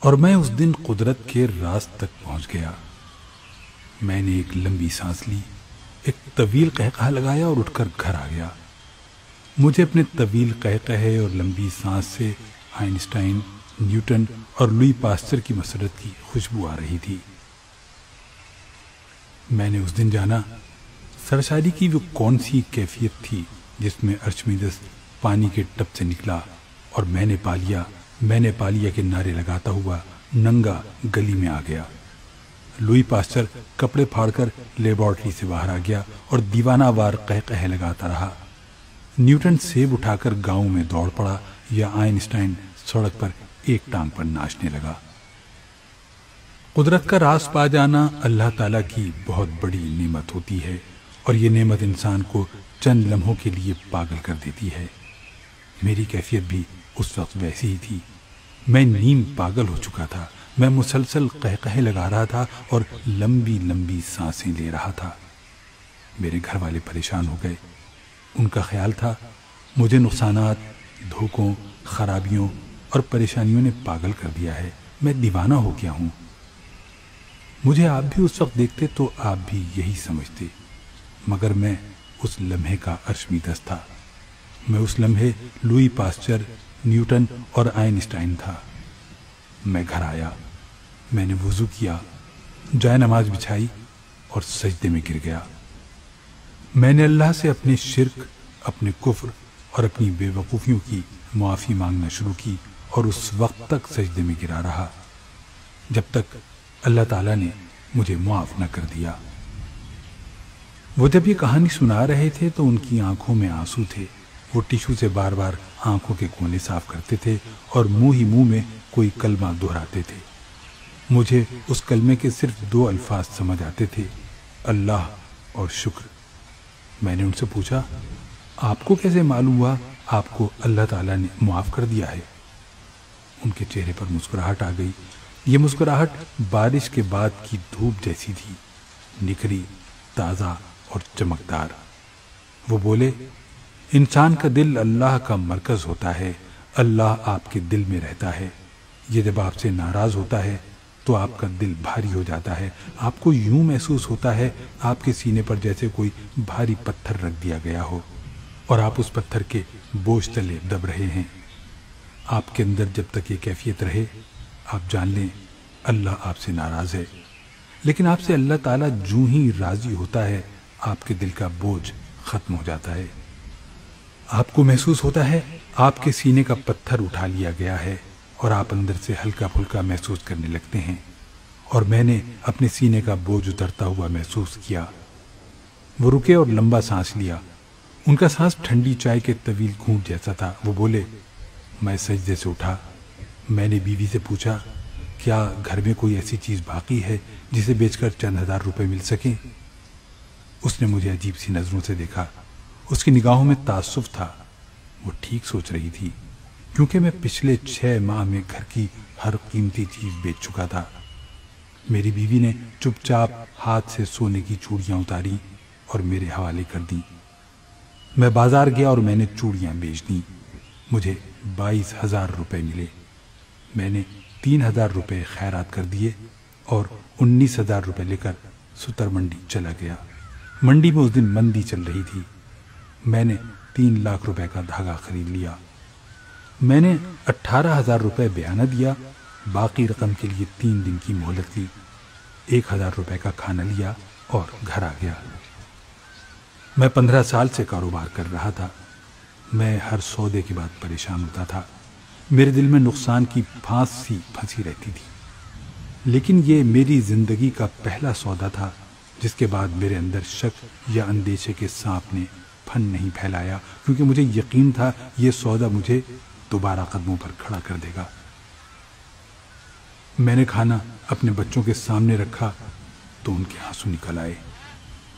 اور میں اس دن قدرت کے راز تک پہنچ گیا۔ میں نے ایک لمبی سانس لی، ایک طویل قہقہہ لگایا اور اٹھ کر گھر آ گیا۔ مجھے اپنے طویل قہقہے اور لمبی سانس سے آئنسٹائن، نیوٹن اور لوئی پاسچر کی مسرت کی خوشبو آ رہی تھی۔ میں نے اس دن جانا سرشاری کی وہ کون سی کیفیت تھی جس میں ارشمیدس پانی کے ٹب سے نکلا اور میں نے پا لیا کے نعرے لگاتا ہوا ننگا گلی میں آ گیا۔ لوئی پاسچر کپڑے پھاڑ کر لیبارٹری سے باہر آ گیا اور دیوانہ وار قہقہے لگاتا رہا۔ نیوٹن سیب اٹھا کر گاؤں میں دوڑ پڑا یا آئنسٹائن سڑک پر ایک ٹانگ پر ناچنے لگا۔ قدرت کا راز پا جانا اللہ تعالیٰ کی بہت بڑی نعمت ہوتی ہے، اور یہ نعمت انسان کو چند لمحوں کے لیے پاگل کر دیتی ہے۔ میری کیفیت بھی اس وقت ویسی ہی تھی۔ میں نیم پاگل ہو چکا تھا۔ میں مسلسل قہقہے لگا رہا تھا اور لمبی لمبی سانسیں لے رہا تھا۔ میرے گھر والے پریشان ہو گئے۔ ان کا خیال تھا مجھے نقصانات، دھوکوں، خرابیوں اور پریشانیوں نے پاگل کر دیا ہے۔ میں دیوانہ ہو گیا ہوں۔ مجھے آپ بھی اس وقت دیکھتے تو آپ بھی یہی سمجھتے، مگر میں اس لمحے کا ارشمیدس تھا۔ میں اس لمحے لوئی پاسچر، نیوٹن اور آئنسٹائن تھا۔ میں گھر آیا، میں نے وضو کیا، جائے نماز بچھائی اور سجدے میں گر گیا۔ میں نے اللہ سے اپنے شرک، اپنے کفر اور اپنی بے وقوفیوں کی معافی مانگنا شروع کی، اور اس وقت تک سجدے میں گرا رہا جب تک اللہ تعالیٰ نے مجھے معاف نہ کر دیا۔ وہ جب یہ کہانی سنا رہے تھے تو ان کی آنکھوں میں آنسو تھے۔ وہ ٹیشو سے بار بار آنکھوں کے کونے صاف کرتے تھے اور منہ ہی منہ میں کوئی کلمہ دہراتے تھے۔ مجھے اس کلمے کے صرف 2 الفاظ سمجھ آتے تھے، اللہ اور شکر۔ میں نے ان سے پوچھا، آپ کو کیسے معلوم ہوا آپ کو اللہ تعالیٰ نے معاف کر دیا ہے؟ ان کے چہرے پر مسکراہٹ آ گئی۔ یہ مسکراہٹ بارش کے بعد کی دھوپ جیسی تھی، نکھری، تازہ اور چمکدار۔ وہ بولے، انسان کا دل اللہ کا مرکز ہوتا ہے، اللہ آپ کے دل میں رہتا ہے۔ یہ جب آپ سے ناراض ہوتا ہے تو آپ کا دل بھاری ہو جاتا ہے۔ آپ کو یوں محسوس ہوتا ہے آپ کے سینے پر جیسے کوئی بھاری پتھر رکھ دیا گیا ہو اور آپ اس پتھر کے بوجھ تلے دب رہے ہیں۔ آپ کے اندر جب تک یہ کیفیت رہے آپ جان لیں اللہ آپ سے ناراض ہے، لیکن آپ سے اللہ تعالیٰ جوں ہی راضی ہوتا ہے آپ کے دل کا بوجھ ختم ہو جاتا ہے۔ آپ کو محسوس ہوتا ہے آپ کے سینے کا پتھر اٹھا لیا گیا ہے اور آپ اندر سے ہلکا پھلکا محسوس کرنے لگتے ہیں، اور میں نے اپنے سینے کا بوجھ اترتا ہوا محسوس کیا۔ وہ رکے اور لمبا سانس لیا۔ ان کا سانس ٹھنڈی چائے کے طویل گھونٹ جیسا تھا۔ وہ بولے، میں سجدے سے اٹھا۔ میں نے بیوی سے پوچھا، کیا گھر میں کوئی ایسی چیز باقی ہے جسے بیچ کر چند ہزار روپے مل سکیں؟ اس نے مجھے عجیب سی نظروں سے دیکھا۔ اس کی نگاہوں میں تعصب تھا۔ وہ ٹھیک سوچ رہی تھی، کیونکہ میں پچھلے 6 ماہ میں گھر کی ہر قیمتی چیز بیچ چکا تھا۔ میری بیوی نے چپ چاپ ہاتھ سے سونے کی چوڑیاں اتاری اور میرے حوالے کر دیں۔ میں بازار گیا اور میں نے چوڑیاں بیچ دیں۔ مجھے 22,000 روپے ملے۔ میں نے 3,000 روپے خیرات کر دیے اور 19,000 روپے لے کر ستر منڈی چلا گیا۔ منڈی میں اس دن مندی چل رہی تھی۔ میں نے 3 لاکھ روپے کا دھاگا خرید لیا۔ میں نے 18,000 روپے بیعانہ دیا۔ باقی رقم کے لیے 3 دن کی مہلت لی۔ 1,000 روپے کا کھانا لیا اور گھر آ گیا۔ میں 15 سال سے کاروبار کر رہا تھا۔ میں ہر سودے کے بعد پریشان ہوتا تھا۔ میرے دل میں نقصان کی پھانس سی پھنسی رہتی تھی، لیکن یہ میری زندگی کا پہلا سودا تھا جس کے بعد میرے اندر شک یا اندیشے کے سانپ نے پھن نہیں پھیلایا، کیونکہ مجھے یقین تھا یہ سودا مجھے دوبارہ قدموں پر کھڑا کر دے گا۔ میں نے کھانا اپنے بچوں کے سامنے رکھا تو ان کے آنسو نکل آئے۔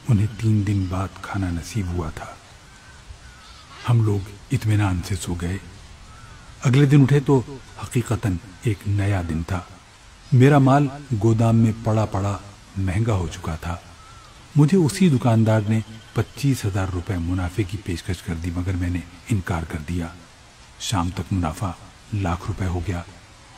انہیں 3 دن بعد کھانا نصیب ہوا تھا۔ ہم لوگ اطمینان سے سو گئے۔ اگلے دن اٹھے تو حقیقتاً ایک نیا دن تھا۔ میرا مال گودام میں پڑا پڑا مہنگا ہو چکا تھا۔ مجھے اسی دکاندار نے 25,000 روپے منافع کی پیشکش کر دی، مگر میں نے انکار کر دیا۔ شام تک منافع 1,00,000 روپے ہو گیا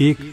1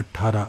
18